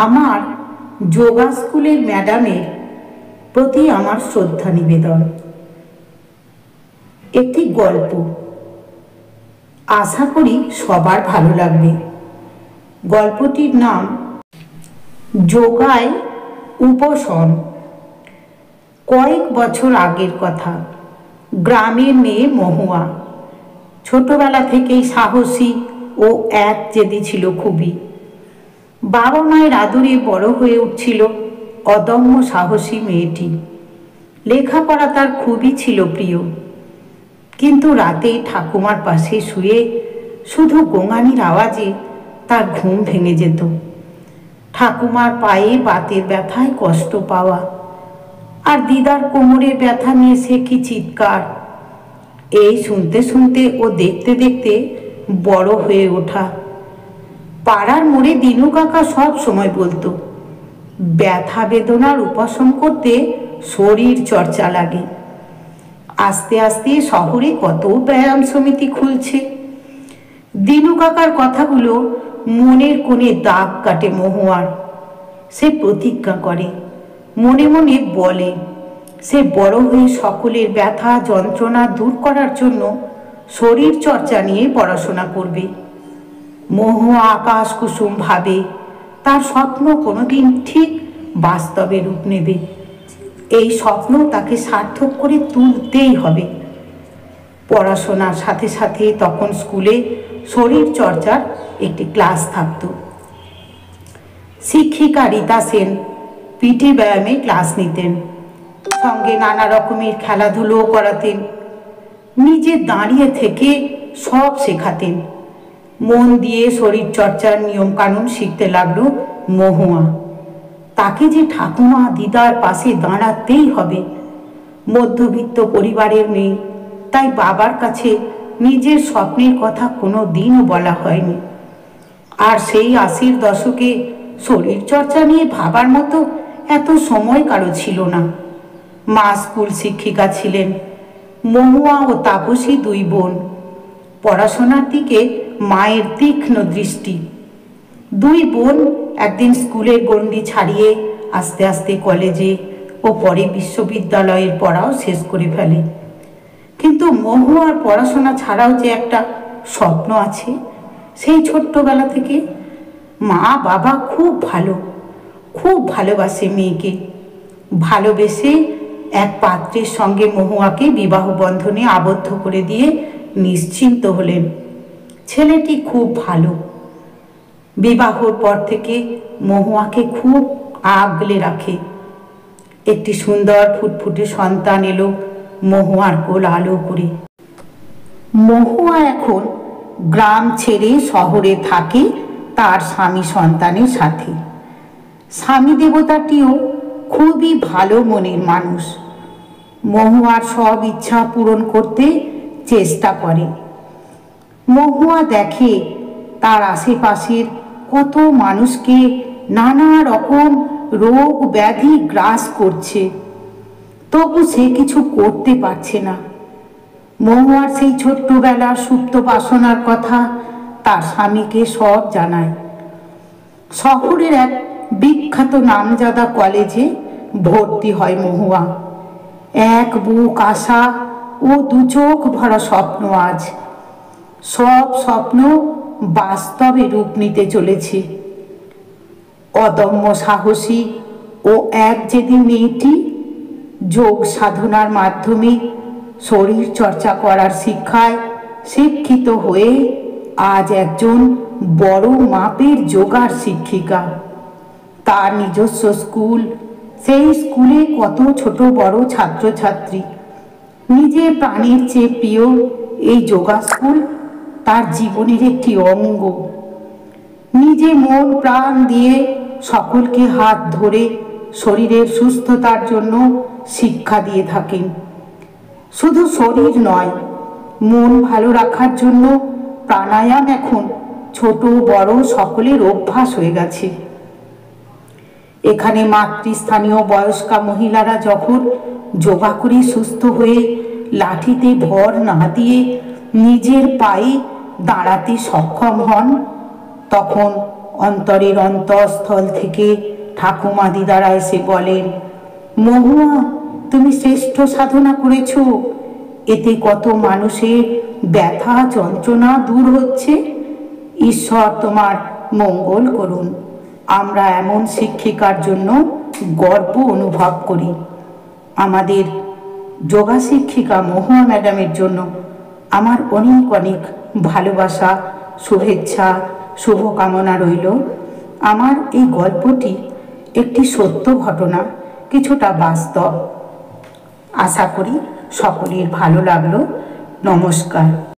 আমার যোগা স্কুলের ম্যাডামের প্রতি আমার শ্রদ্ধা নিবেদন। একটি গল্প, আশা করি সবার ভালো লাগবে। গল্পটির নাম যোগায় উপশম। কয়েক বছর আগের কথা। গ্রামের মেয়ে মহুয়া ছোটবেলা থেকেই সাহসী ও একজেদি ছিল খুবই। বাবা মায়ের আদরে বড় হয়ে উঠছিল অদম্য সাহসী মেয়েটি। লেখাপড়া তার খুবই ছিল প্রিয়, কিন্তু রাতে ঠাকুমার পাশে শুয়ে শুধু গোঙানির আওয়াজে তার ঘুম ভেঙে যেত। ঠাকুমার পায়ে বাতের ব্যথায় কষ্ট পাওয়া, আর দিদার কোমরের ব্যথা নিয়ে সে কি চিৎকার। এই শুনতে শুনতে ও দেখতে দেখতে বড় হয়ে ওঠা। পাড়ার মোড়ে দিনু কাকা সব সময় বলতো, ব্যথা বেদনার উপশম করতে শরীর চর্চা লাগে। আস্তে আস্তে শহরে কত ব্যায়াম সমিতি খুলছে। দিনু কাকার কথাগুলো মনের কোণে দাগ কাটে মহুয়ার। সে প্রতিজ্ঞা করে, মনে মনে বলে, সে বড় হয়ে সকলের ব্যথা যন্ত্রণা দূর করার জন্য শরীর চর্চা নিয়ে পড়াশোনা করবে। মহুয়া আকাশ কুসুম ভাবে তার স্বপ্ন কোনোদিন ঠিক বাস্তবে রূপ নেবে। এই স্বপ্ন তাকে সার্থক করে তুলতেই হবে। পড়াশোনার সাথে সাথে তখন স্কুলে শরীর চর্চার একটি ক্লাস থাকত। শিক্ষিকা রীতা সেন পিটি ব্যায়ামে ক্লাস নিতেন, সঙ্গে নানা রকমের খেলাধুলো করাতেন। নিজে দাঁড়িয়ে থেকে সব শেখাতেন। মন দিয়ে শরীর চর্চার নিয়ম কানুন শিখতে লাগলো মহুয়া। তাকে যে ঠাকুমা দিদার পাশে দাঁড়াতেই হবে। মধ্যবিত্ত পরিবারের মেয়ে, তাই বাবার কাছে নিজের স্বপ্নের কথা কোনো দিনও বলা হয়নি। আর সেই 80-র দশকে শরীর চর্চা নিয়ে ভাবার মতো এত সময় কারো ছিল না। মা স্কুল শিক্ষিকা ছিলেন। মহুয়া ও তাপসী দুই বোন। পড়াশোনার দিকে মায়ের তীক্ষ্ণ দৃষ্টি। দুই বোন একদিন স্কুলের গণ্ডি ছাড়িয়ে আস্তে আস্তে কলেজে ও পরে বিশ্ববিদ্যালয়ের পড়াও শেষ করে ফেলে। কিন্তু মহুয়ার পড়াশোনা ছাড়াও যে একটা স্বপ্ন আছে, সেই ছোট্টবেলা থেকে। মা বাবা খুব ভালোবাসে মেয়েকে। ভালোবেসে এক পাত্রের সঙ্গে মহুয়াকে বিবাহ বন্ধনে আবদ্ধ করে দিয়ে নিশ্চিন্ত হলেন। ছেলেটি খুব ভালো। বিবাহর পর থেকে মহুয়াকে খুব আগলে রাখে। একটি সুন্দর ফুটফুটে সন্তান এলো মহুয়ার কোল আলো করে। মহুয়া এখন গ্রাম ছেড়ে শহরে থাকে তার স্বামী সন্তানের সাথে। স্বামী দেবতাটিও খুবই ভালো মনের মানুষ। মহুয়ার সব ইচ্ছা পূরণ করতে চেষ্টা করে। মহুয়া দেখে তার আশেপাশের কত মানুষকে নানা রকম রোগ ব্যাধি গ্রাস করছে, তবু সে কিছু করতে পারছে না। মহুয়ার সেই ছোট্টবেলার সুপ্ত বাসনার কথা তার স্বামীকে সব জানায়। শহরের এক বিখ্যাত নামজাদা কলেজে ভর্তি হয় মহুয়া। এক বুক আশা ও দু চোখ ভরা স্বপ্ন। আজ সব স্বপ্ন বাস্তবে রূপ নিতে চলেছে। অদম্য সাহসী ও একজেদি মেয়েটি যোগ সাধনার মাধ্যমে শরীর চর্চা করার শিক্ষায় শিক্ষিত হয়ে আজ একজন বড় মাপের যোগার শিক্ষিকা। তার নিজস্ব স্কুল, সেই স্কুলে কত ছোট বড় ছাত্রছাত্রী। নিজের প্রাণের চেয়ে প্রিয় এই যোগা স্কুল তার জীবনের একটি অঙ্গ। নিজে মন প্রাণ দিয়ে সকলকে হাত ধরে শরীরের সুস্থতার জন্য শিক্ষা দিয়ে থাকেন। শুধু শরীর নয়, মন ভালো রাখার জন্য প্রাণায়াম এখন ছোট বড় সকলের অভ্যাস হয়ে গেছে। এখানে মাতৃস্থানীয় বয়স্কা মহিলারা যখন যোগা করে সুস্থ হয়ে লাঠিতে ভর না দিয়ে নিজের পায়ে দাঁড়াতে সক্ষম হন, তখন অন্তরের অন্তঃস্থল থেকে ঠাকুমা দিদারা এসে বলেন, মহুয়া, তুমি শ্রেষ্ঠ সাধনা করেছ, এতে কত মানুষের ব্যথা যন্ত্রণা দূর হচ্ছে। ঈশ্বর তোমার মঙ্গল করুন। আমরা এমন শিক্ষিকার জন্য গর্ব অনুভব করি। আমাদের যোগা শিক্ষিকা মহুয়া ম্যাডামের জন্য আমার অনেক অনেক ভালোবাসা, শুভেচ্ছা, শুভকামনা রইল। আমার এই গল্পটি একটি সত্য ঘটনা, কিছুটা বাস্তব। আশা করি সকলের ভালো লাগলো। নমস্কার।